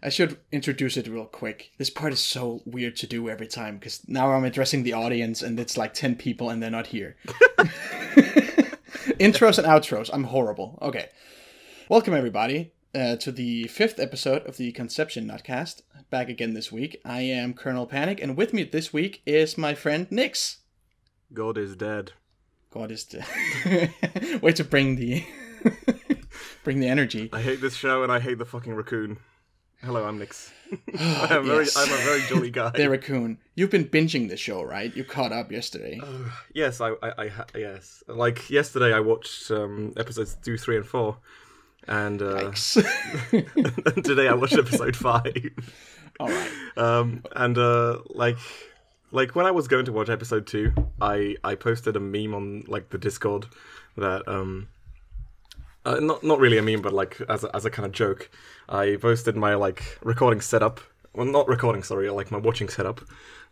I should introduce it real quick. This part is so weird to do every time, because now I'm addressing the audience and it's like 10 people and they're not here. Intros and outros. I'm horrible. Okay. Welcome, everybody, to the 5th episode of the Conception Nuttcast. Back again this week. I am Colonel Panic, and with me this week is my friend Nix. God is dead. God is dead. Way to bring the energy. I hate this show and I hate the fucking raccoon. Hello, I'm Nix. I'm a very jolly guy. The raccoon. You've been binging the show, right? You caught up yesterday. Yes, yes. Like yesterday, I watched episodes 2, 3, and 4, and and today I watched episode 5. All right. Like when I was going to watch episode 2, I posted a meme on like the Discord that not really a meme, but like as a kind of joke. I posted my like recording setup. Well, not recording, sorry, like my watching setup.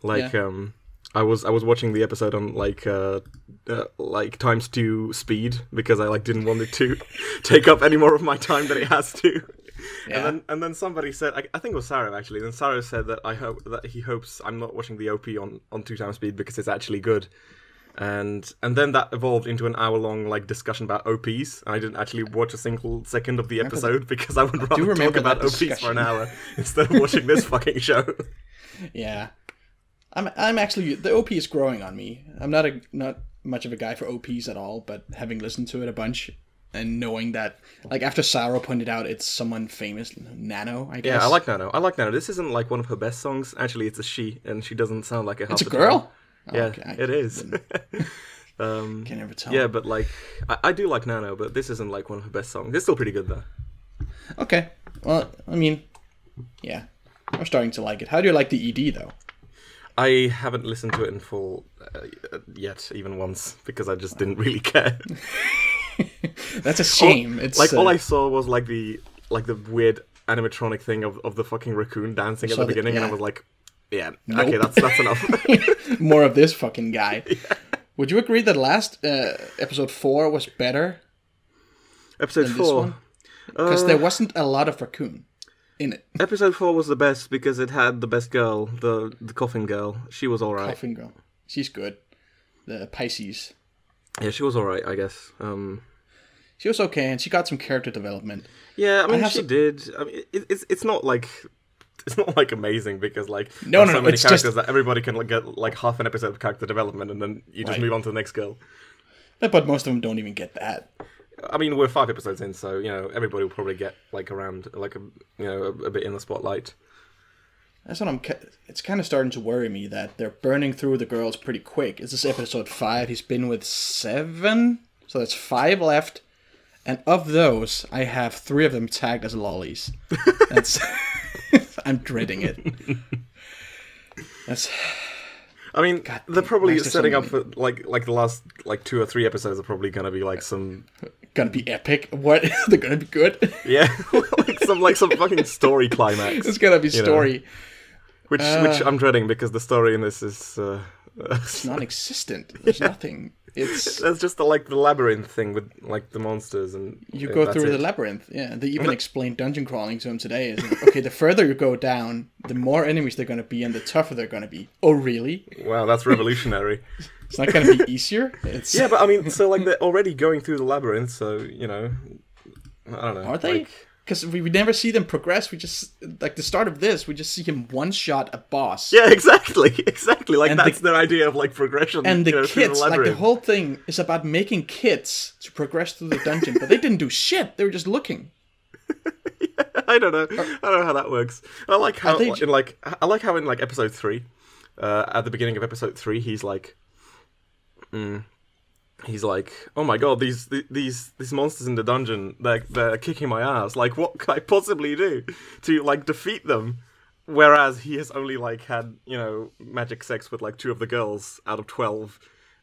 Like I was watching the episode on like ×2 speed because I like didn't want it to take up any more of my time than it has to. Yeah. And then somebody said, I think it was Sarah actually. Then Sarah said that he hopes I'm not watching the OP on 2x speed because it's actually good. And then that evolved into an hour-long like discussion about OPs, and I didn't actually watch a single second of the episode because I would rather talk about OPs for an hour instead of watching this fucking show. Yeah, I'm actually, the OP is growing on me. I'm not much of a guy for OPs at all, but having listened to it a bunch and knowing that, like after Sarah pointed out, it's someone famous, Nano, I guess. Yeah, I like Nano. This isn't like one of her best songs. Actually, it's a she, and she doesn't sound like a half. It's a girl. Oh, yeah, okay. It is. Can never tell. Yeah, but like, I do like Nano, but this isn't like one of her best songs. It's still pretty good though. Okay. Well, I mean, yeah, I'm starting to like it. How do you like the ED though? I haven't listened to it in full yet, even once, because I just didn't really care. That's a shame. It's like all I saw was like the weird animatronic thing of the fucking raccoon dancing at the beginning, and I was like, yeah, nope. Okay, that's enough. More of this fucking guy. Yeah. Would you agree that last episode 4 was better? Episode 4? Because there wasn't a lot of raccoon in it. Episode 4 was the best because it had the best girl, the coffin girl. She was alright. Coffin girl. She's good. The Pisces. Yeah, she was alright, I guess. She was okay, and she got some character development. Yeah, I mean, she did. I mean, it's not like... It's not like amazing because like no, so many characters that everybody can get like half an episode of character development and then you just move on to the next girl. But most of them don't even get that. I mean, we're 5 episodes in, so you know everybody will probably get like around like a bit in the spotlight. That's what it's kind of starting to worry me that they're burning through the girls pretty quick. This is episode 5. He's been with 7, so that's 5 left, and of those, I have 3 of them tagged as lollies. That's. I'm dreading it. I mean, they're probably setting up for like the last like 2 or 3 episodes are probably gonna be like some. Gonna be epic. What? They're gonna be good. Yeah, like some fucking story climax. It's gonna be story. Which I'm dreading because the story in this is. It's non-existent. There's nothing. That's just the labyrinth thing with like the monsters and you go through the labyrinth. Yeah, they even explained dungeon crawling to him today. Okay, the further you go down, the more enemies they're going to be and the tougher they're going to be. Oh, really? Wow, that's revolutionary. It's not going to be easier. Yeah, but I mean, so like they're already going through the labyrinth, so you know, I don't know. Are they? Because we never see them progress. We just, like the start of this, we just see him one-shot a boss. Yeah, exactly. Like and that's their idea of like progression. And the kids, like the whole thing is about making kids to progress through the dungeon, but they didn't do shit. They were just looking. Yeah, I don't know. I don't know how that works. I like how in episode 3, at the beginning of episode 3, he's like, oh my god, these monsters in the dungeon, they're kicking my ass. Like, what can I possibly do to like defeat them? Whereas he has only like had magic sex with like 2 of the girls out of 12,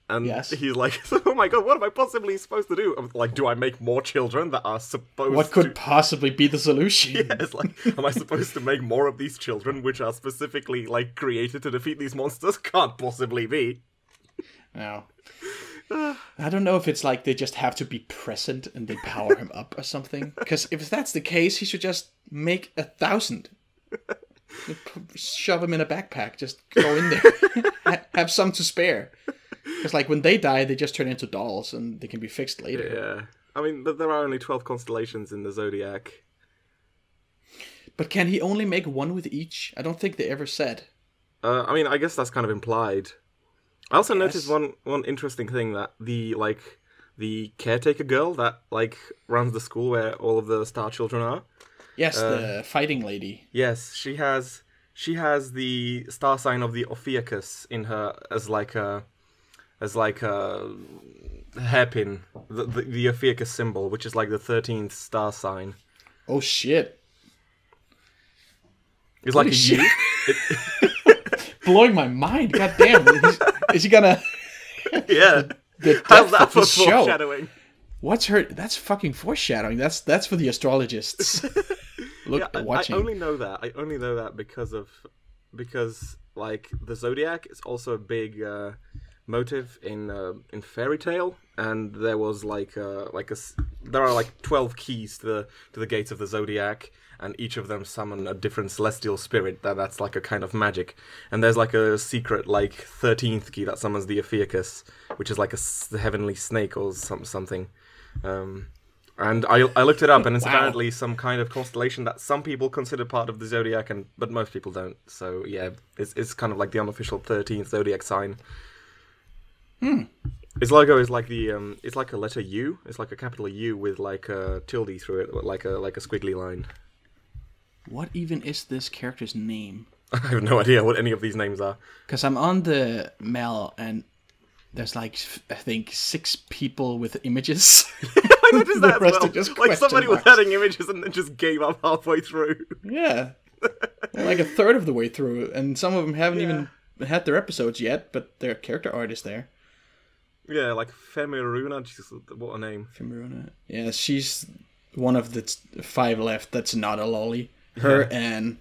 and he's like, oh my god, what am I possibly supposed to do? I'm like, do I make more children that are supposed? What could possibly be the solution? Yeah, it's like, am I supposed to make more of these children which are specifically like created to defeat these monsters? Can't possibly be. No. I don't know if it's like they just have to be present and they power him up or something. Because if that's the case, he should just make 1,000 Shove them in a backpack. Just go in there. Have some to spare. Because like when they die, they just turn into dolls and they can be fixed later. Yeah. I mean, there are only 12 constellations in the Zodiac. But can he only make one with each? I don't think they ever said. I mean, I guess that's kind of implied. I also noticed one interesting thing, that the caretaker girl that runs the school where all of the star children are. Yes, the fighting lady. Yes, she has the star sign of the Ophiuchus in her as like a hairpin, the Ophiuchus symbol, which is like the 13th star sign. Oh shit! It's like a U. Blowing my mind. God damn! Is he gonna? Yeah. How's that for foreshadowing? What's her? That's fucking foreshadowing. That's for the astrologists. Watching. I only know that because like the Zodiac is also a big motive in fairy tale, and there was there are 12 keys to the gates of the Zodiac, and each of them summon a different celestial spirit that's like a kind of magic. And there's like a secret 13th key that summons the Ophiuchus, which is like the heavenly snake or something. And I looked it up, and it's apparently some kind of constellation that some people consider part of the Zodiac, but most people don't. So yeah, it's kind of like the unofficial 13th Zodiac sign. Its logo is like it's like a letter U. It's like a capital U with like a tilde through it, like a squiggly line. What even is this character's name? I have no idea what any of these names are. Because I'm on the mail, and there's I think 6 people with images. I noticed that as well. Somebody was adding images and then just gave up halfway through. Yeah. Like a third of the way through, and some of them haven't even had their episodes yet, but their character art is there. Yeah, like Femiruna, Jesus, what a name. Femiruna. Yeah, she's one of the 5 left that's not a lolly. Her and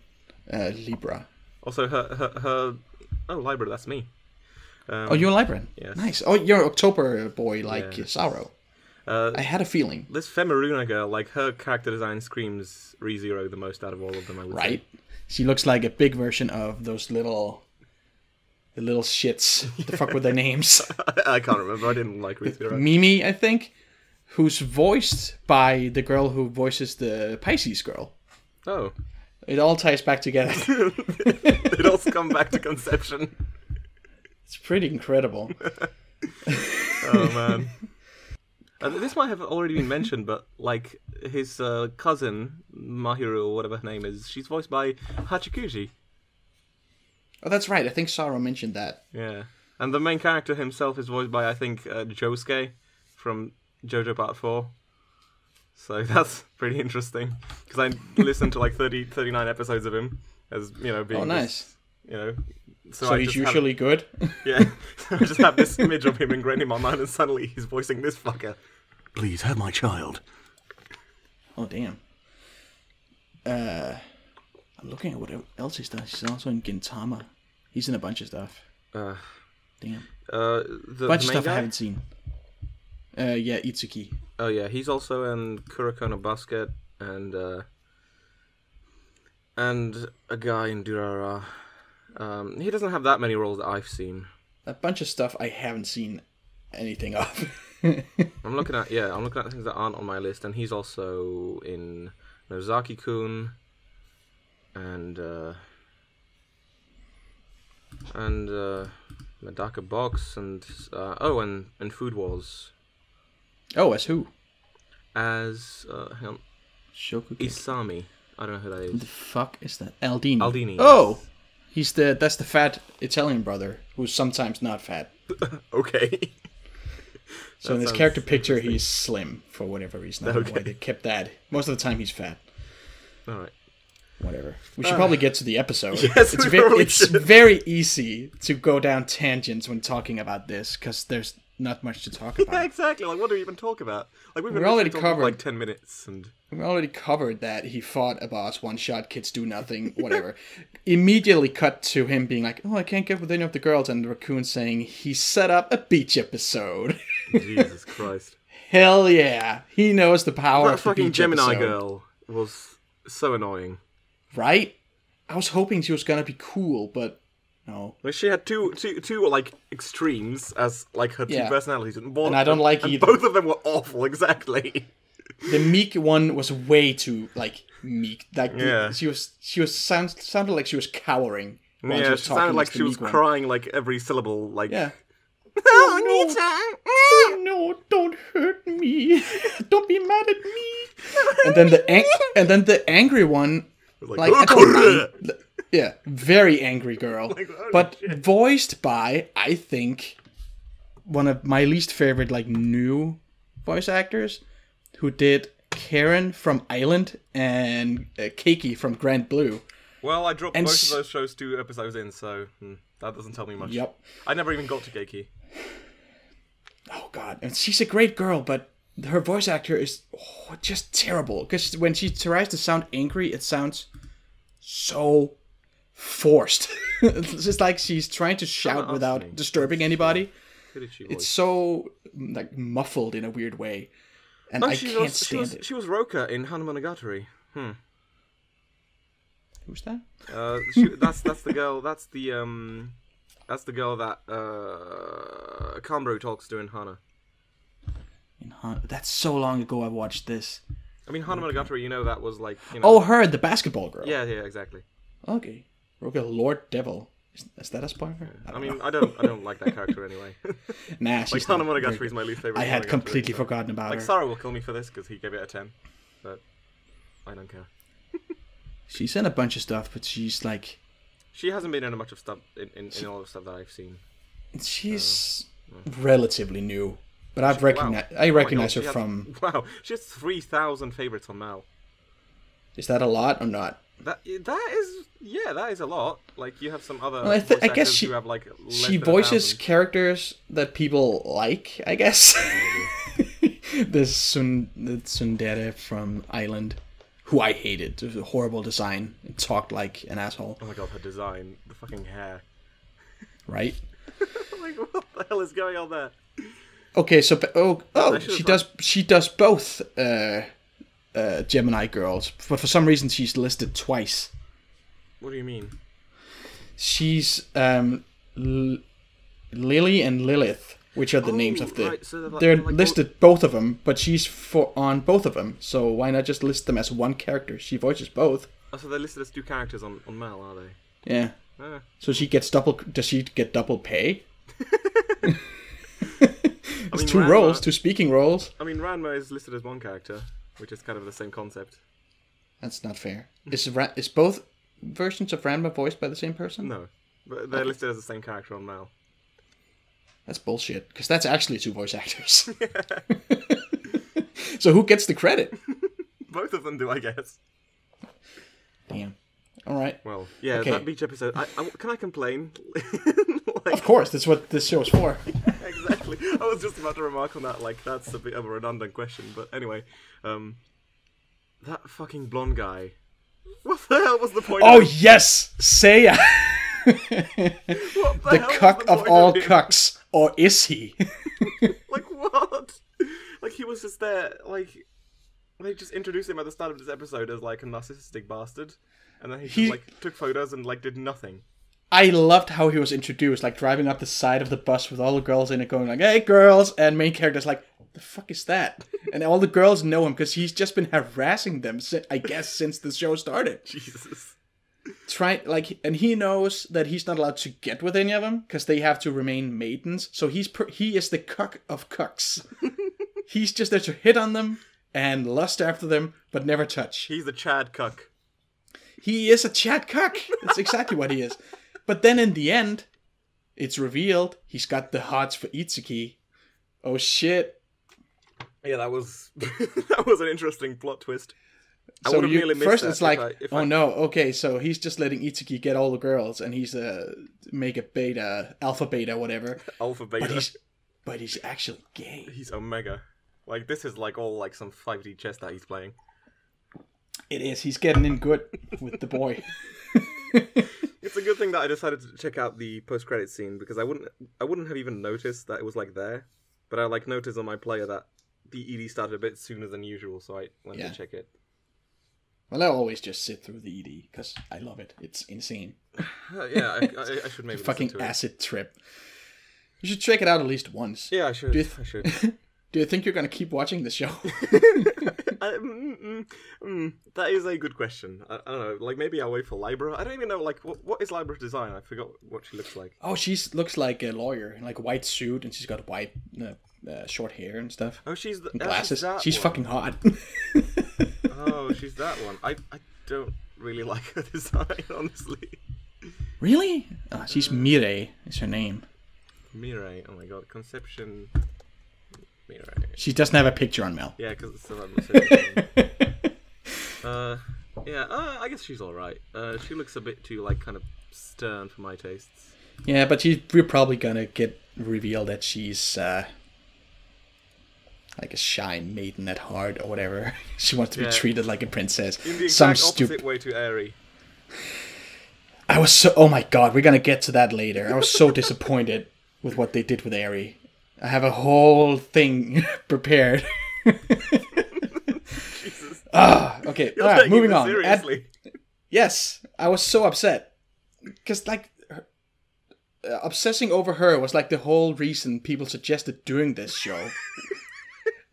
Libra. Also, her Libra, that's me. You're a Libra? Yes. Nice. Oh, you're an October boy like Sauro. I had a feeling. This Femiruna girl, her character design screams ReZero the most out of all of them, I would say. Right? She looks like a big version of those little shits. What the fuck were their names? I can't remember. I didn't like ReZero. Mimi, I think, who's voiced by the girl who voices the Pisces girl. Oh. It all ties back together. It all comes back to conception. It's pretty incredible. Oh, man. This might have already been mentioned, but his cousin, Mahiru, or whatever her name is, she's voiced by Hachikuji. Oh, that's right. I think Saro mentioned that. Yeah. And the main character himself is voiced by, I think, Josuke from JoJo Part 4. So that's pretty interesting. Because I listened to 39 episodes of him as, being... Oh, nice. So he's usually good? Yeah. I just have this image of him ingrained in my mind, and suddenly he's voicing this fucker. Please have my child. Oh, damn. I'm looking at what else he's done. He's also in Gintama. He's in a bunch of stuff. Damn. Bunch of stuff I haven't seen. Yeah, Itsuki. Oh yeah, he's also in Kuroko no Basket and a guy in Durara. He doesn't have that many roles that I've seen. A bunch of stuff I haven't seen anything of. I'm looking at things that aren't on my list, and he's also in Nozaki-kun and Medaka Box and Food Wars. Oh, as who? As Shokugeki. Isami. I don't know who that is. Who the fuck is that? Aldini. Aldini. Oh, that's the fat Italian brother who's sometimes not fat. Okay. So in this character picture, he's slim for whatever reason. I don't know why they kept that. Most of the time, he's fat. All right. Whatever. We should probably get to the episode. Yes, it's very easy to go down tangents when talking about this because there's not much to talk about. Yeah, exactly. What do we even talk about? We've already covered for 10 minutes, and we already covered that he fought a boss, one-shot, kids do nothing, whatever. Immediately cut to him being like, "Oh, I can't get with any of the girls," and the raccoon saying he set up a beach episode. Jesus Christ! Hell yeah, he knows the power. That fucking Gemini girl was so annoying. Right? I was hoping she was gonna be cool, but no. Like, she had two like extremes as like her two personalities, and I don't like either. Both of them were awful. Exactly. The meek one was way too like meek. Like she sounded like she was cowering. Yeah, she sounded like she was crying like every syllable. Like oh, Onee-San. No, don't hurt me. Don't be mad at me. And then the angry one, like I don't mind. Yeah, very angry girl. Like, but shit. Voiced by, I think, one of my least favorite like new voice actors, who did Karen from Island and Keiki from Grand Blue. Well, I dropped both of those shows 2 episodes in, so that doesn't tell me much. Yep. I never even got to Keiki. Oh god, and she's a great girl, but her voice actor is just terrible. Because when she tries to sound angry, it sounds so forced. It's just like she's trying to shout without disturbing anybody. It's so like muffled in a weird way, and I can't stand it. She was Roka in Hana Monogatari. Who's that? That's the girl. That's the girl that Kambro talks to in Hana. That's so long ago I watched this. I mean, Hana Monogatari, you know, that was like... You know, oh, her, the basketball girl. Yeah, exactly. Okay. Roka Lord Devil. Is that a spoiler? I don't like that character anyway. Nah, she's Hana Monogatari is my least favorite. I had completely forgotten about her. Like, Sarah will kill me for this because he gave it a 10. But I don't care. She's in a bunch of stuff, but she's like... She hasn't been in a bunch of stuff, in all the stuff that I've seen. She's relatively new. But I recognize her from... Wow, she has 3,000 favorites on Mal. Is that a lot or not? That is a lot. Like, you have some other I guess she, who have, like, she voices characters that people like, I guess. the Tsundere from Island, who I hated. It was a horrible design. It talked like an asshole. Oh my god, her design. The fucking hair. Right? Like, what the hell is going on there? Okay, so she does both Gemini girls, but for some reason she's listed twice. What do you mean? She's Lily and Lilith, which are the names of the. Right, so they're like listed both of them, but she's on both of them. So why not just list them as one character? She voices both. Oh, so they're listed as 2 characters on Mal, are they? Yeah. So she gets double. Does she get double pay? It's 2 roles, 2 speaking roles. I mean, Ranma is listed as 1 character, which is kind of the same concept. That's not fair. Is both versions of Ranma voiced by the same person? No, but they're listed as the same character on Mal. That's bullshit, because that's actually 2 voice actors. So who gets the credit? Both of them do, I guess. Damn. All right. Well, yeah, that beach episode. Can I complain? Of course, that's what this show's for. Exactly. I was just about to remark on that, like, that's a bit of a redundant question, but anyway. That fucking blonde guy. What the hell was the point of him? Yes! Seiya! The cuck of all cucks. Or is he? Like, what? Like, he was just there, like... They just introduced him at the start of this episode as, like, a narcissistic bastard. And then he just, like, took photos and, like, did nothing. I loved how he was introduced, like, driving up the side of the bus with all the girls in it going like, hey, girls! And main character's like, the fuck is that? And all the girls know him because he's just been harassing them, I guess, since the show started. Jesus. And he knows that he's not allowed to get with any of them because they have to remain maidens. So he is the cuck of cucks. He's just there to hit on them and lust after them, but never touch. He's the Chad cuck. He is a Chad cuck. That's exactly what he is. But then in the end, it's revealed he's got the hots for Itsuki. Oh shit. Yeah, that was that was an interesting plot twist. So first it's like, no, okay, so he's just letting Itsuki get all the girls, and he's mega beta, alpha beta, whatever. Alpha beta. But he's actually gay. He's omega. Like, this is like all like some 5D chess that he's playing. It is. He's getting in good with the boy. It's a good thing that I decided to check out the post-credit scene, because I wouldn't have even noticed that it was like there, but I like noticed on my player that the ED started a bit sooner than usual, so I went to check it. Well, I'll always just sit through the ED because I love it. It's insane. Yeah, I should maybe fucking listen to it. acid trip. You should check it out at least once. Yeah, I should. I should. Do you think you're gonna keep watching the show? That is a good question. I don't know. Like maybe I'll wait for Libra. I don't even know. Like what is Libra's design? I forgot what she looks like. Oh, she looks like a lawyer in like a white suit, and she's got white short hair and stuff. Oh, she's the and glasses. She's one. fucking hot. Oh, she's that one. I don't really like her design, honestly. Really? Oh, she's Mireille. Is her name. Mireille. Oh my god, Conception. Mireille. She doesn't have a picture on Mel. Yeah, because it's still on the same yeah. I guess she's all right. She looks a bit too like kind of stern for my tastes. Yeah, but we're probably gonna get revealed that she's like a shy maiden at heart or whatever. She wants to be treated like a princess. In the exact opposite way to Aerie. I was so... Oh my god, we're gonna get to that later. I was so disappointed with what they did with Aerie. I have a whole thing prepared. Jesus. Okay. Alright, moving on. Seriously. Yes, I was so upset. Because, like, obsessing over her was like the whole reason people suggested doing this show.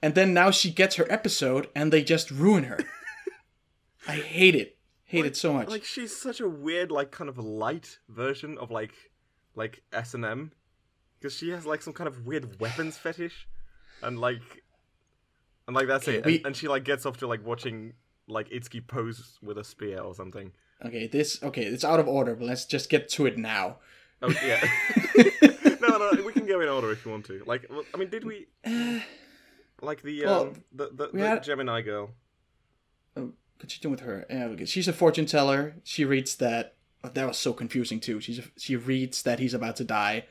And then now she gets her episode and they just ruin her. I hate it. Hate it so much. Like, she's such a weird, like, kind of light version of, like S&M. Because she has, like, some kind of weird weapons fetish. And that's it. And she, like, gets off to, like, watching, like, Itsuki pose with a spear or something. Okay, it's out of order, but let's just get to it now. Oh, yeah. No, we can go in order if you want to. Like, I mean, did we... Like the Gemini girl. Oh, what's she doing with her? Yeah, she's a fortune teller. She reads that... Oh, that was so confusing, too. She reads that he's about to die.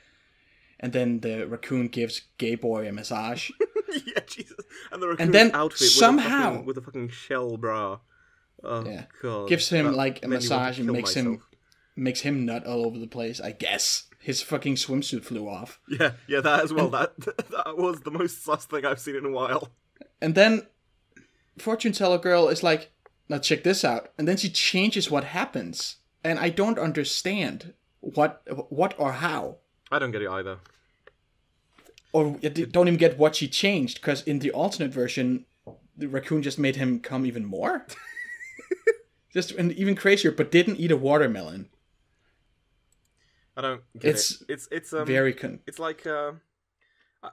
And then the raccoon gives Gay Boy a massage. Yeah, Jesus. And the raccoon's outfit somehow... with a fucking shell bra. Oh, yeah. God. Gives him, like, a massage and makes him nut all over the place, I guess. His fucking swimsuit flew off. Yeah, that as well. That was the most sus thing I've seen in a while. And then fortune teller girl is like, now check this out. And then she changes what happens. And I don't understand what or how. I don't get it either. Or don't even get what she changed, because in the alternate version, the raccoon just made him come even more. Just and even crazier, but didn't eat a watermelon. I don't get it. It's very it's like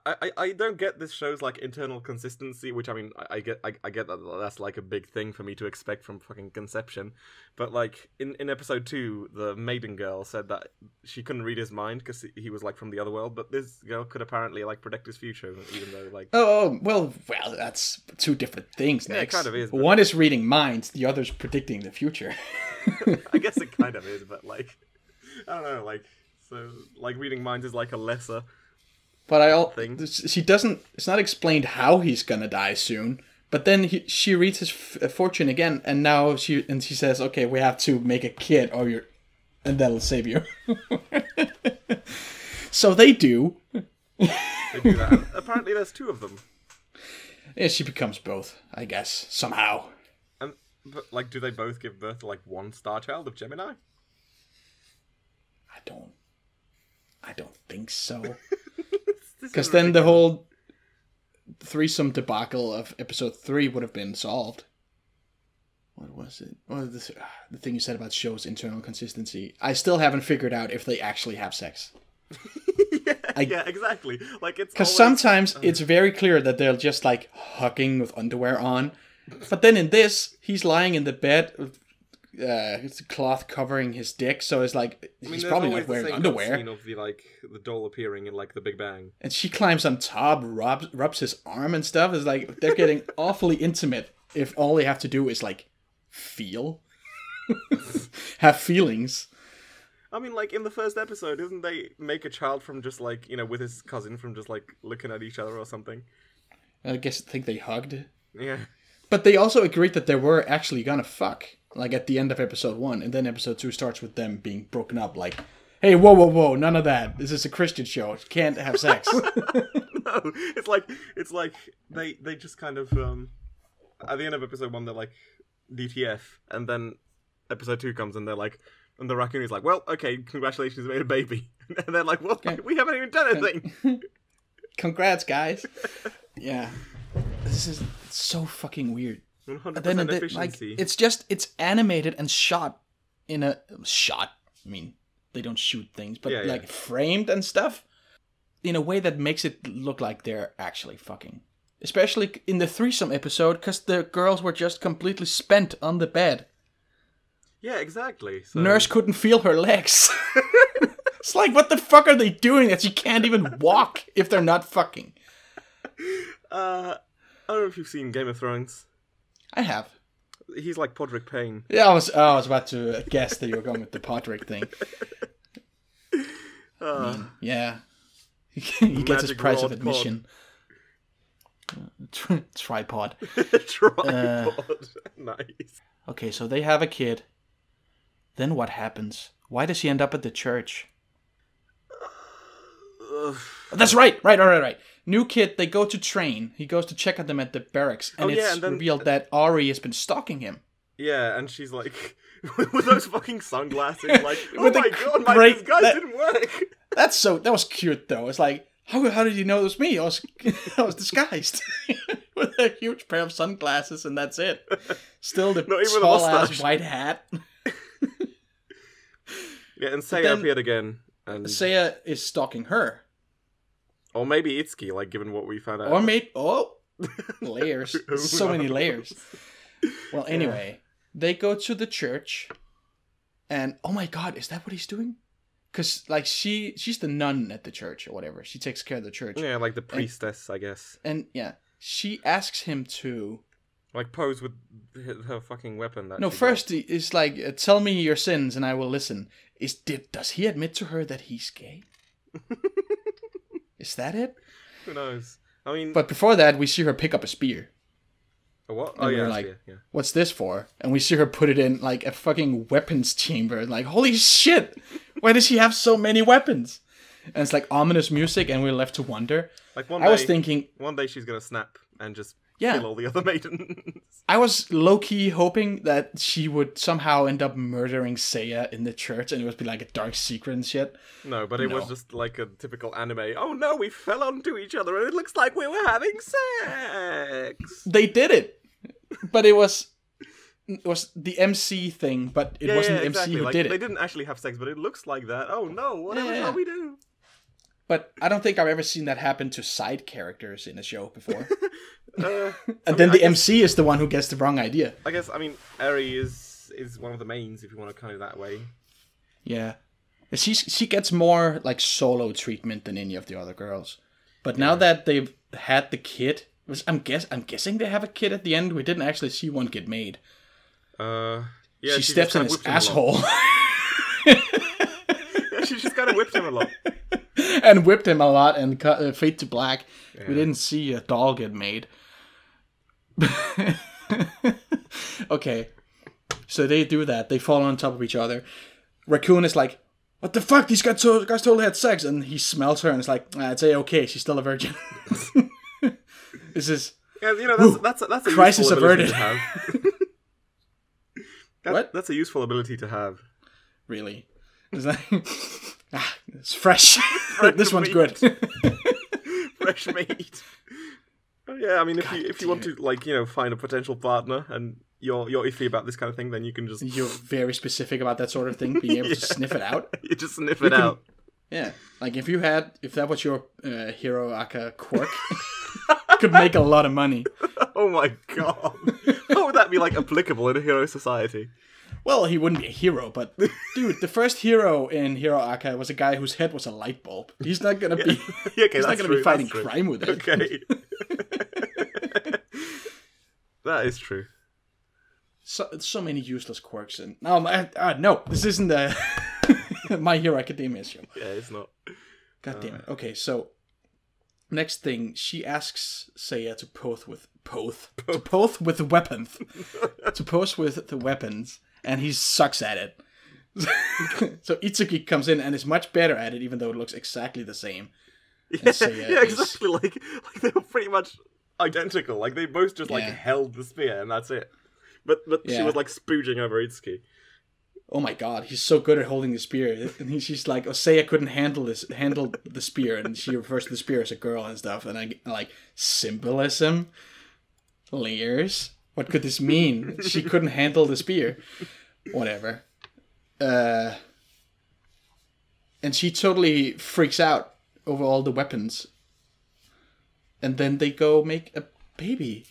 I don't get this show's like internal consistency, which I mean I get that that's like a big thing for me to expect from fucking Conception, but like in episode 2, the maiden girl said that she couldn't read his mind because he was like from the other world, but this girl could apparently like predict his future, even though like well that's two different things. Yeah, it kind of is. One is reading minds, the other's predicting the future. I guess it kind of is, but like. I don't know, like, so, like, reading minds is, like, a lesser thing. She doesn't, it's not explained how he's gonna die soon, but then she reads his fortune again, and now she says, okay, we have to make a kid, and that'll save you. So they do. They do that. Apparently there's 2 of them. Yeah, she becomes both, I guess, somehow. But, like, do they both give birth to, like, one star child of Gemini? I don't think so. Because then the whole threesome debacle of episode 3 would have been solved. What was it? Well, the thing you said about show's internal consistency. I still haven't figured out if they actually have sex. Yeah, exactly. Like it's because sometimes it's very clear that they're just like hugging with underwear on, but then in this, he's lying in the bed. It's a cloth covering his dick, so it's like he's probably not wearing underwear. Scene of the doll appearing in like The Big Bang, and she climbs on top, rubs his arm and stuff. It's like they're getting awfully intimate. If all they have to do is like feel, have feelings. I mean, like in the first episode, didn't they make a child from just like with his cousin from just like looking at each other or something? I think they hugged. Yeah, but they also agreed that they were actually gonna fuck. Like at the end of episode 1, and then episode 2 starts with them being broken up. Like, hey, whoa, none of that. This is a Christian show. You can't have sex. No, it's like they just kind of at the end of episode 1 they're like DTF, and then episode 2 comes and they're like, and the raccoon is like, well, okay, congratulations, you made a baby. And they're like, well, okay. We haven't even done anything. Congrats, guys. Yeah. This is so fucking weird. 100% efficiency. Like, it's animated and shot in a... Shot? I mean, they don't shoot things, but like framed and stuff in a way that makes it look like they're actually fucking. Especially in the threesome episode, because the girls were just completely spent on the bed. Yeah, exactly. So... Nurse couldn't feel her legs. It's like, what the fuck are they doing that she can't even walk if they're not fucking? I don't know if you've seen Game of Thrones. I have. He's like Podrick Payne. Yeah, I was about to guess that you were going with the Podrick thing. I mean, yeah. He gets his price of admission. Tripod. Tripod. Nice. Okay, so they have a kid. Then what happens? Why does he end up at the church? That's right. New kid, they go to train. He goes to check on them at the barracks. And it's revealed that Ari has been stalking him. Yeah, and she's like, with those fucking sunglasses, like, oh my god, my disguise didn't work. That was cute, though. It's like, how did you know it was me? I was disguised. With a huge pair of sunglasses, and that's it. Still the tall-ass white hat. Yeah, and Seiya appeared again. And Seiya is stalking her. Or maybe Itsuki, like, given what we found out. Or layers. So many layers. Well, anyway, they go to the church, and oh my god, is that what he's doing? Because, like, she's the nun at the church, or whatever. She takes care of the church. Yeah, like the priestess, I guess. And, yeah, she asks him to... Like, pose with her fucking weapon. No, first, it's like, tell me your sins, and I will listen. Does he admit to her that he's gay? Is that it? Who knows? I mean... But before that, we see her pick up a spear. A what? And we're like, what's this for? And we see her put it in, like, a fucking weapons chamber. Like, holy shit! Why does she have so many weapons? And it's like ominous music, and we're left to wonder. Like I was thinking... One day she's gonna snap and just kill all the other maidens. I was low-key hoping that she would somehow end up murdering Seiya in the church, and it would be like a dark secret and shit. No, but it was just like a typical anime. Oh no, we fell onto each other, and it looks like we were having sex! They did it! But it was the MC thing, but it wasn't the MC who did it. They didn't actually have sex, but it looks like that. Oh no, whatever shall we do? But I don't think I've ever seen that happen to side characters in a show before. Then the MC is the one who gets the wrong idea. I guess, Eri is one of the mains, if you want to count it that way. Yeah. She gets more, like, solo treatment than any of the other girls. But now that they've had the kid... I'm guessing they have a kid at the end. We didn't actually see one get made. She steps in his asshole. She just kind of whipped him a lot. And whipped him a lot and cut fade to black. Yeah. We didn't see a doll get made. Okay. So they do that. They fall on top of each other. Raccoon is like, what the fuck? These guys totally had sex. And he smells her and is like, it's A-okay. She's still a virgin. This is... Yeah, that's a crisis averted. To have. What? That's a useful ability to have. Really? It's like... it's fresh. This one's good. Fresh meat. Yeah, if you want to, like, find a potential partner and you're iffy about this kind of thing, then you can just... You're very specific about that sort of thing, being able to sniff it out. You just sniff it out. Yeah. Like, if that was your Hero Aka quirk, could make a lot of money. Oh my god. How would that be, like, applicable in a hero society? Well, he wouldn't be a hero, but dude, the first hero in Hero Aka was a guy whose head was a light bulb. He's not gonna be. He's not gonna be fighting crime with it. Okay. That is true. So many useless quirks, and no, this isn't the My Hero Academia show. Yeah, it's not. God damn it. Okay, so next thing, she asks Seiya to pose with the weapons. To pose with the weapons. And he sucks at it. So Itsuki comes in and is much better at it, even though it looks exactly the same. Yeah, exactly. Like they were pretty much identical. Like they both just held the spear and that's it. But she was like spooging over Itsuki. Oh my god, he's so good at holding the spear. And she's like, Osea couldn't handle the spear, and she refers to the spear as a girl and stuff. And I like, symbolism, layers. What could this mean? She couldn't handle the spear. Whatever. And she totally freaks out over all the weapons. And then they go make a baby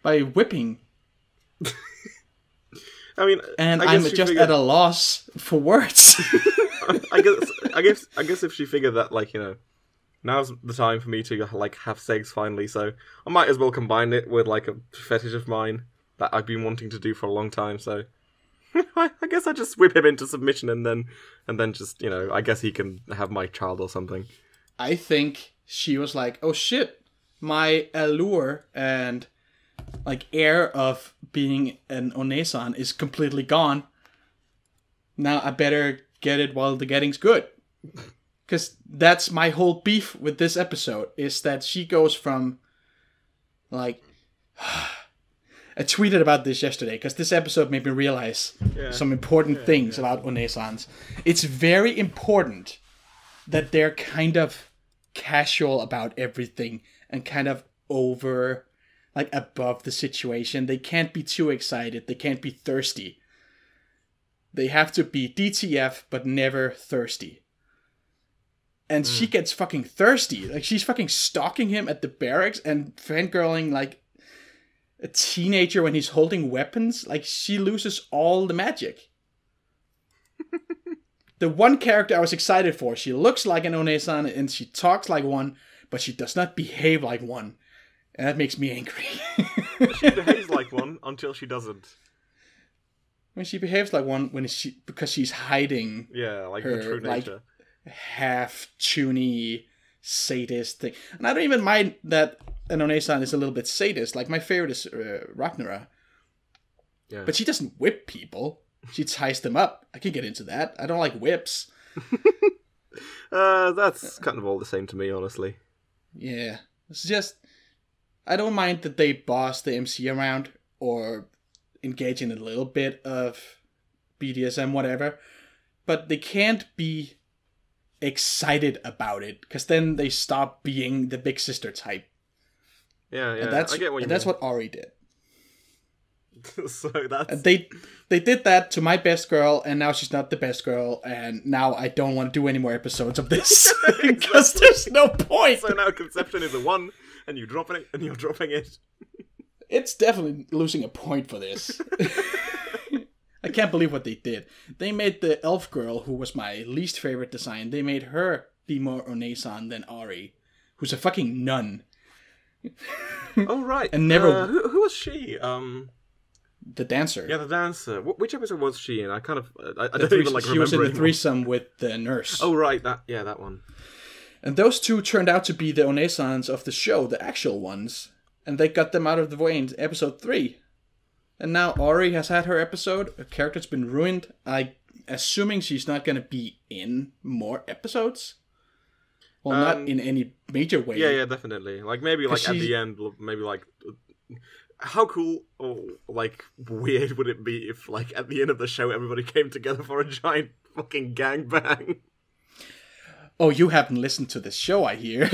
by whipping. I mean, and I'm just at a loss for words. I guess if she figured that, like, you know, now's the time for me to like have sex finally, so I might as well combine it with like a fetish of mine that I've been wanting to do for a long time. So I guess I just whip him into submission and then just, you know, I guess he can have my child or something. I think she was like, oh shit, my allure and like air of being an Onee-San is completely gone. Now I better get it while the getting's good. Because that's my whole beef with this episode, is that she goes from, like... I tweeted about this yesterday, because this episode made me realize some important things about Onee-Sans. It's very important that they're kind of casual about everything, and kind of over... like, above the situation. They can't be too excited. They can't be thirsty. They have to be DTF, but never thirsty. And she gets fucking thirsty. Like, she's fucking stalking him at the barracks and fangirling like a teenager when he's holding weapons. Like, she loses all the magic. The one character I was excited for, she looks like an Onee-San and she talks like one, but she does not behave like one. And that makes me angry. She behaves like one until she doesn't. When she behaves like one, because she's hiding. Yeah, like her, the true nature. Like, half chuny sadist thing. And I don't even mind that an Onee-San is a little bit sadist. Like, my favorite is Ragnara. Yeah. But she doesn't whip people. She ties them up. I can get into that. I don't like whips. That's kind of all the same to me, honestly. Yeah. It's just... I don't mind that they boss the MC around or engage in a little bit of BDSM, whatever. But they can't be excited about it, because then they stop being the big sister type. Yeah, and that's, I get what you mean. That's what Ori did. So that's... And they did that to my best girl, and now she's not the best girl, and now I don't want to do any more episodes of this. Because there's no point. So now Conception is a 1, and you're dropping it. It's definitely losing a point for this. I can't believe what they did. They made the elf girl, who was my least favorite design, they made her be more Onee-San than Ori, who's a fucking nun. Oh, right. And never... who was she? The dancer. Yeah, the dancer. Which episode was she in? I kind of... I don't even, like, remember. She was in the threesome with the nurse. Oh, right. That one. And those two turned out to be the Onee-Sans of the show, the actual ones. And they got them out of the way in episode 3. And now Ori has had her episode. Her character's been ruined. Assuming she's not going to be in more episodes. Well, not in any major way. Yeah, definitely. Like, maybe, like, at the end, maybe, like... How cool or, like, weird would it be if, like, at the end of the show, everybody came together for a giant fucking gangbang? Oh, you haven't listened to this show, I hear.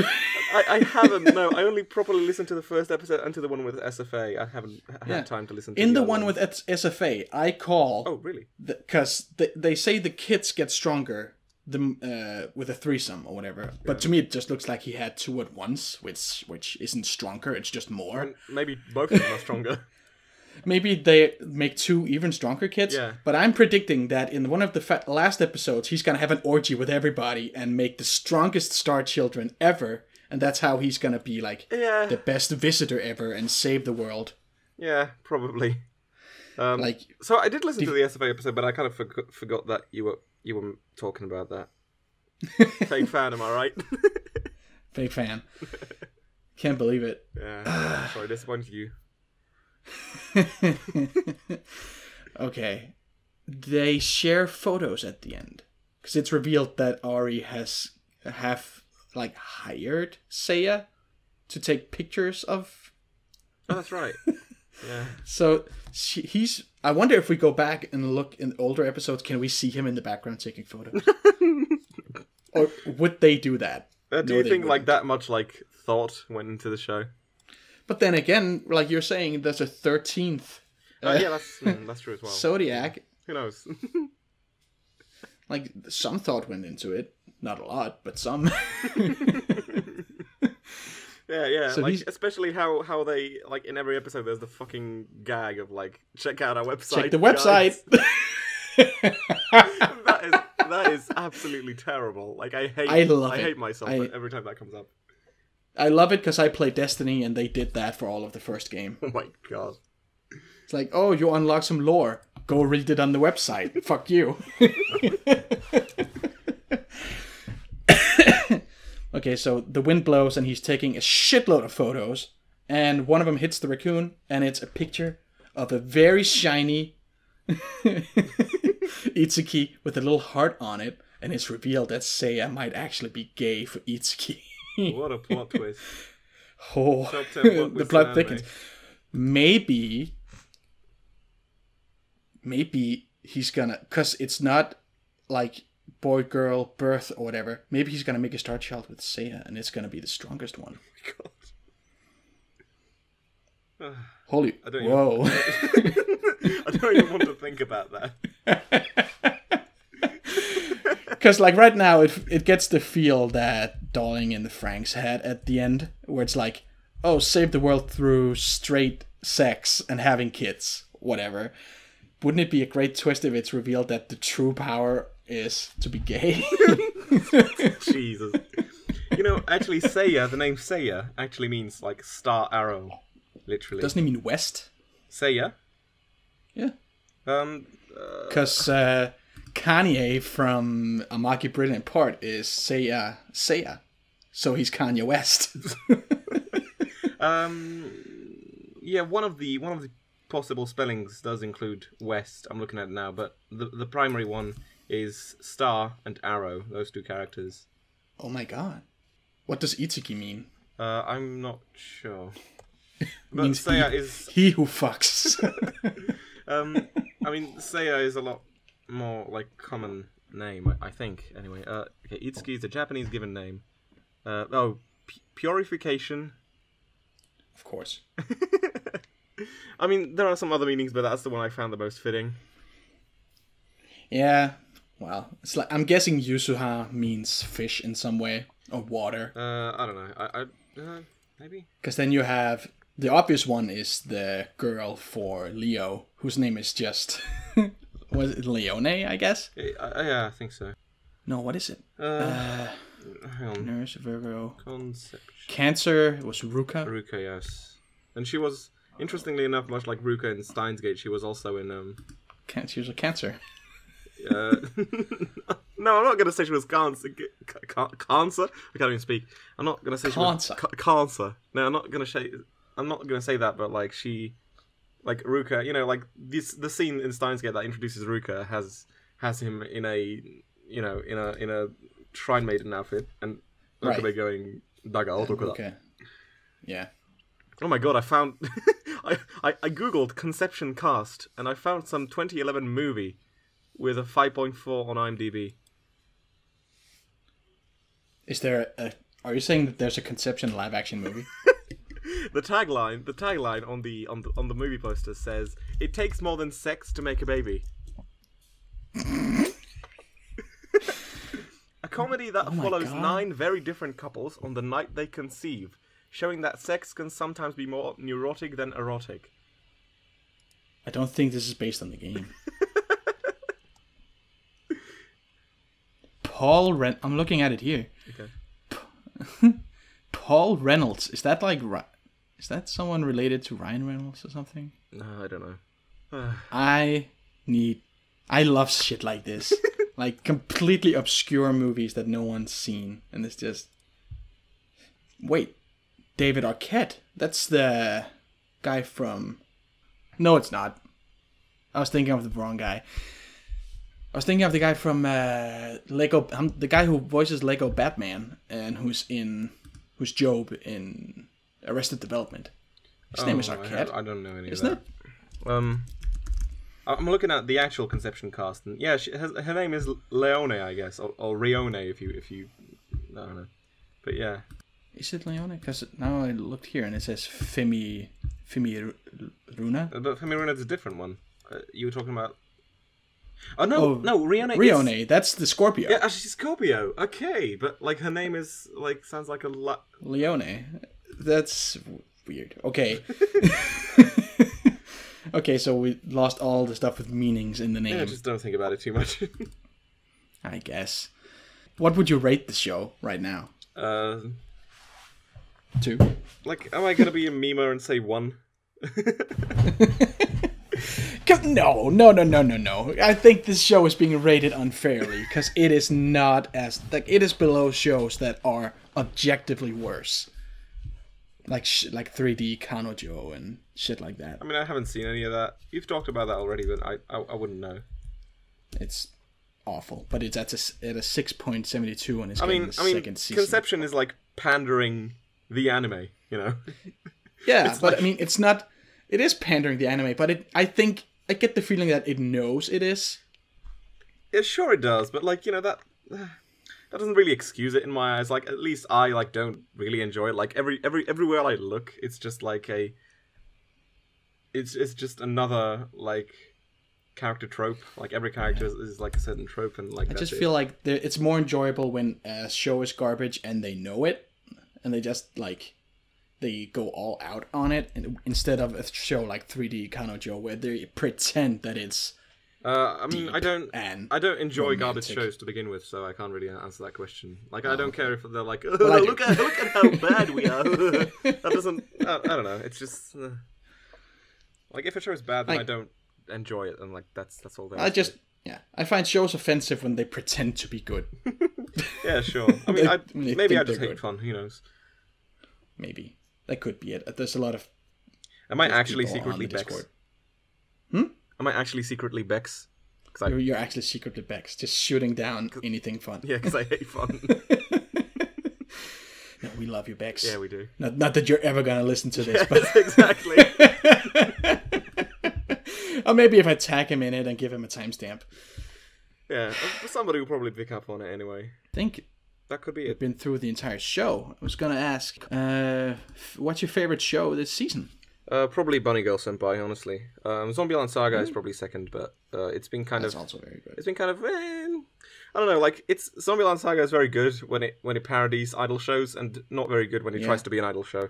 I haven't, no. I only properly listened to the first episode and to the one with SFA. I haven't had time to listen to the one with SFA, I call... Oh, really? Because they say the kids get stronger with a threesome or whatever. Yeah. But to me, it just looks like he had 2 at once, which isn't stronger, it's just more. And maybe both of them are stronger. Maybe they make 2 even stronger kids. Yeah. But I'm predicting that in one of the last episodes, he's going to have an orgy with everybody and make the strongest star children ever. And that's how he's going to be, like, the best visitor ever and save the world. Yeah, probably. So I did listen to the SFA episode, but I kind of forgot that you were talking about that. Fake fan, am I right? Fake fan. Can't believe it. Yeah, sorry, disappointed you. Okay. They share photos at the end. Because it's revealed that Ori have hired Seiya to take pictures of... Oh, that's right. Yeah. So he's. I wonder if we go back and look in older episodes, can we see him in the background taking photos? Or would they do that? Do you think like that much like thought went into the show? But then again, like you're saying, there's a 13th. Yeah, that's true as well. Zodiac. Yeah. Who knows? Like some thought went into it, not a lot, but some. Yeah. So like especially how they like in every episode there's the fucking gag of like check out our website. Check the website. that is absolutely terrible. Like I hate myself every time that comes up. I love it because I play Destiny and they did that for all of the first game. Oh my god. It's like, oh, you unlock some lore. Go read it on the website. Fuck you. Okay, so the wind blows and he's taking a shitload of photos. And one of them hits the raccoon and it's a picture of a very shiny Itsuki with a little heart on it. And it's revealed that Seiya might actually be gay for Itsuki. What a plot twist. Oh, the plot thickens. Maybe he's gonna, because it's not like boy, girl, birth, or whatever. Maybe he's gonna make a star child with Seiya, and it's gonna be the strongest one. Oh my god. Holy, whoa. I don't even want to think about that. Because like right now, it gets the feel that Darling and the Franks had at the end, where it's like, oh, save the world through straight sex and having kids, whatever. Wouldn't it be a great twist if it's revealed that the true power is to be gay? Jesus. You know, actually, Seiya, the name Seiya, actually means like star arrow, literally. Doesn't it mean west? Seiya? Yeah. Because Kanye from Amaki Brilliant Part is Seiya. So he's Kanye West. Yeah, one of the possible spellings does include West. I'm looking at it now, but the primary one is star and arrow. Those two characters. Oh my god! What does Itsuki mean? I'm not sure. But Seiya is he who fucks. I mean, Seiya is a lot more like common name, I think. Anyway, okay, Itsuki is a Japanese given name. Purification. Of course. I mean, there are some other meanings, but that's the one I found the most fitting. Yeah, well, it's like I'm guessing Yusuha means fish in some way or water. I don't know. Maybe. Because then you have the obvious one is the girl for Leo, whose name is just was it Leone? I guess. Yeah, I think so. No, what is it? Hang on. Nurse, Virgo. Conception. Cancer was Ruka. Ruka, yes, and she was. Interestingly enough, much like Ruka in Steins Gate, she was also in... She was a cancer. No, I'm not going to say she was cancer. I can't even speak. I'm not going to say she was... Cancer. No, I'm not going to say that, but like she... Like Ruka, you know, like the scene in Steins Gate that introduces Ruka has him in a, you know, in a Shrine Maiden outfit, and look at me going, Daga, okay. Yeah. Oh my god, I found... I googled Conception cast, and I found some 2011 movie with a 5.4 on IMDb. Is there are you saying that there's a Conception live-action movie? The tagline on the movie poster says, "It takes more than sex to make a baby." A comedy that follows 9 very different couples on the night they conceive, showing that sex can sometimes be more neurotic than erotic. I don't think this is based on the game. I'm looking at it here. Okay. Paul Reynolds. Is that like... Is that someone related to Ryan Reynolds or something? No, I don't know. I love shit like this. Like completely obscure movies that no one's seen. And it's just... Wait. David Arquette. That's the guy from... No, it's not. I was thinking of the wrong guy. I was thinking of the guy from Lego... the guy who voices Lego Batman and who's Job in Arrested Development. His name is Arquette. I don't know any isn't of that. I'm looking at the actual Conception cast, and yeah, her name is Leone, I guess, or Rione if you I don't know, but yeah. Is it Leone? Because now I looked here and it says Femi Runa. But Femi Runa is a different one. You were talking about. Oh no, Rione. Rione, that's the Scorpio. Yeah, she's Scorpio. Okay, but like her name is like sounds like a Leone. That's weird. Okay. Okay, so we lost all the stuff with meanings in the name. Yeah, just don't think about it too much. I guess. What would you rate the show right now? 2. Like, am I gonna be a memer and say 1? No. I think this show is being rated unfairly because it is not as it is below shows that are objectively worse, like 3D Kanojo and shit like that. I mean, I haven't seen any of that. You've talked about that already, but I wouldn't know. It's awful, but it's at a 6.72 and it's getting the second season. Conception is like pandering the anime, you know. Yeah, but like... I mean, it's not. It is pandering the anime, but I think I get the feeling that it knows it is. Yeah, sure it does, but like, you know, that doesn't really excuse it in my eyes. Like, at least I like don't really enjoy it. Like everywhere I look, it's just like it's just another like character trope. Like every character is like a certain trope, and like I just feel like it's more enjoyable when a show is garbage and they know it, and they just like. They go all out on it, and instead of a show like 3D Kanojo where they pretend that it's. I mean, I don't enjoy romantic. Garbage shows to begin with, so I can't really answer that question. Like, I don't care if they're like, oh, well, look at how bad we are. That doesn't. I don't know. It's just like if a show is bad, then I don't enjoy it, and like that's all. I find shows offensive when they pretend to be good. Yeah, sure. I mean, maybe I just hate fun. Who knows? Maybe. That could be it. There's a lot of. Am I actually secretly Bex? Am I actually secretly Bex? You're actually secretly Bex, just shooting down anything fun. Yeah, because I hate fun. No, we love you, Bex. Yeah, we do. Not that you're ever gonna listen to this, yes, but exactly. Or maybe if I tag him in it and give him a timestamp. Yeah, somebody will probably pick up on it anyway. I think. That could be it. Been through the entire show. I was gonna ask, what's your favorite show this season? Probably Bunny Girl Senpai, honestly. Zombieland Saga is probably second, but it's been kind of. That's also very good. It's been kind of. I don't know. Like Zombieland Saga is very good when it parodies idol shows, and not very good when it tries to be an idol show.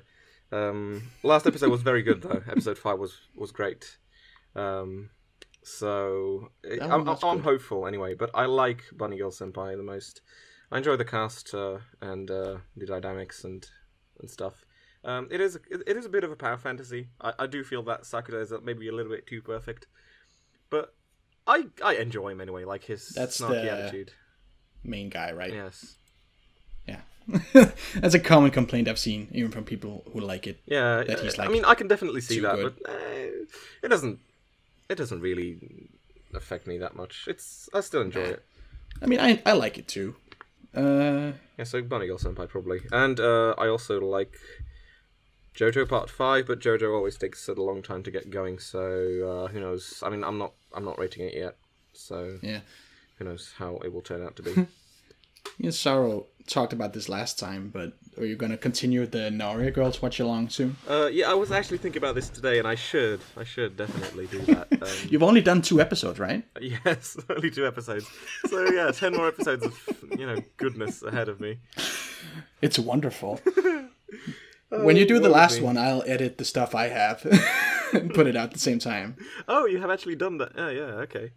Last episode was very good though. Episode 5 was great. So I'm hopeful anyway. But I like Bunny Girl Senpai the most. I enjoy the cast and the dynamics and stuff. It is a bit of a power fantasy. I do feel that Sakura is maybe a little bit too perfect, but I enjoy him anyway. Like his snarky attitude. Main guy, right? Yes. Yeah, that's a common complaint I've seen, even from people who like it. Yeah, that he's like. I mean, I can definitely see that, good. but it doesn't really affect me that much. I still enjoy it. I mean, I like it too. Yeah, so Bunny Girl Senpai probably, and I also like JoJo Part 5, but JoJo always takes a long time to get going, so who knows? I mean, I'm not rating it yet, so yeah, who knows how it will turn out to be. Saro talked about this last time, but are you gonna continue the Naria Girls watch along soon? Yeah, I was actually thinking about this today, and I should definitely do that. You've only done 2 episodes, right? Yes, only 2 episodes. So yeah, 10 more episodes of goodness ahead of me. It's wonderful. When you do the last one, I'll edit the stuff I have and put it out at the same time. Oh, you have actually done that? Oh, yeah, okay.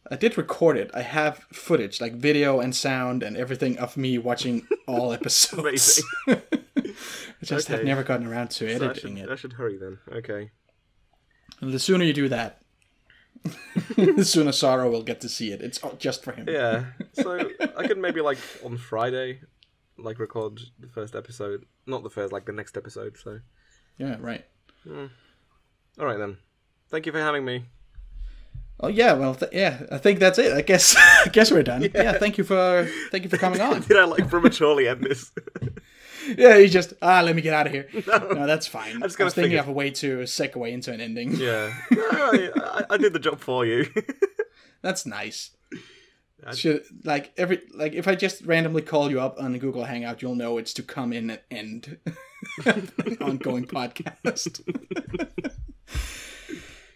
I did record it. I have footage, like video and sound and everything of me watching all episodes. Amazing. I just have never gotten around to editing it. I should hurry then. Okay. And the sooner you do that, the sooner Saro will get to see it. It's just for him. Yeah. So I could maybe on Friday, record the first episode. Not the first, the next episode. So. Yeah. Right. All right then. Thank you for having me. Oh yeah, well I think that's it. I guess we're done. Yeah, thank you for coming on. Did I prematurely end this? Yeah, he just let me get out of here. No, that's fine. I was thinking of a way to segue into an ending. Yeah, no, I did the job for you. That's nice. Should if I just randomly call you up on Google Hangout, you'll know it's to come in and end an ongoing podcast.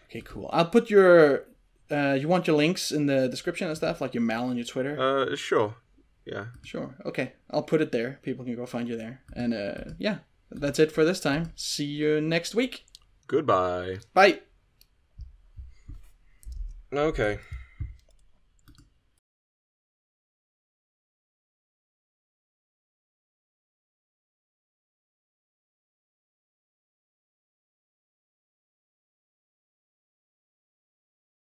Okay, cool. I'll put your you want your links in the description and stuff, like your mail and your Twitter? Sure. Yeah. Sure. Okay. I'll put it there. People can go find you there. And yeah, that's it for this time. See you next week. Goodbye. Bye. Okay.